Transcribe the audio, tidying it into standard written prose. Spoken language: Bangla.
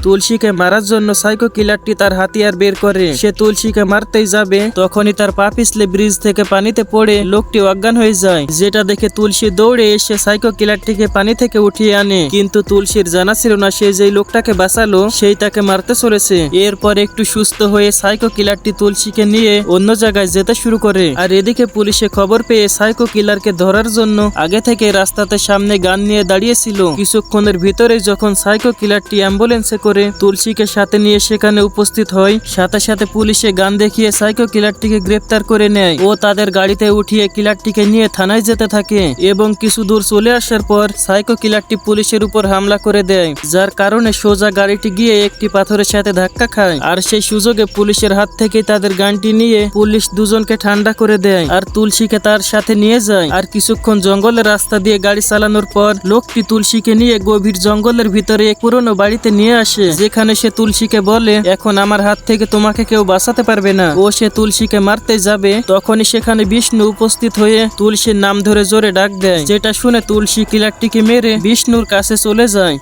তুলসীকে মারার জন্য সাইকো কিলারটি তার হাতিয়ার বের করে। সে তুলসীকে মারতেই যাবে, তখনই তার পা পিছলে ব্রিজ থেকে পানিতে পড়ে লোকটি অজ্ঞান হয়ে যায়। যেটা দেখে তুলসী দৌড়ে এসে সাইকো কিলারটিকে পানি থেকে উঠিয়ে আনে, কিন্তু তুলসীর জানা ছিল না সে যেই লোকটাকে বাঁচালো সেই তাকে মারতে চলেছে। এরপর একটু সুস্থ হয়ে সাইকো কিলারটি তুলসীকে নিয়ে অন্য জায়গায় যেতে শুরু করে। আর এদিকে পুলিশে খবর পেয়ে সাইকো কিলারকে ধরার জন্য আগে থেকে রাস্তাতে সামনে গান নিয়ে দাঁড়িয়েছিল। কিছুক্ষণের ভিতরে যখন সাইকো কিলারটি অ্যাম্বুলেন্সে করে তুলসীকে সাথে নিয়ে সেখানে উপস্থিত হয়, সাথে সাথে পুলিশে গান দেখিয়ে সাইকো কিলারটিকে গ্রেপ্তার করে নেয় ও তাদের গাড়িতে উঠিয়ে কিলারটিকে নিয়ে থানায় যেতে থাকে। এবং কিছু দূর চলে আসার পর সাইকো কিলারটি পুলিশের উপর হামলা করে দেয়, যার কারণে সোজা গাড়িটি গিয়ে একটি পাথরের সাথে ধাক্কা খায়। আর সেই সুযোগে পুলিশের হাত থেকে তাদের গানটি নিয়ে পুলিশ দুজনকে ঠান্ডা করে দেয় আর তুলসীকে তার সাথে নিয়ে যায়। আর কিছুক্ষণ জঙ্গলের রাস্তা দিয়ে গাড়ি চালানোর পর লোকটি তুলসীকে নিয়ে গভীর জঙ্গলের ভিতরে এক পুরনো বাড়িতে নিয়ে আসে, যেখানে সে তুলসীকে বলে এখন আমার হাত থেকে তোমাকে কেউ বাঁচাতে পারবে না। ও সে তুলসীকে মারতে যাবে, তখনই সেখানে বিষ্ণু উপস্থিত হয়ে তুলসীর নাম ধরে জোরে ডাক দেয়, যেটা শুনে তুলসী কিলারটিকে মেরে বিষ্ণুর কাছে চলে যায়।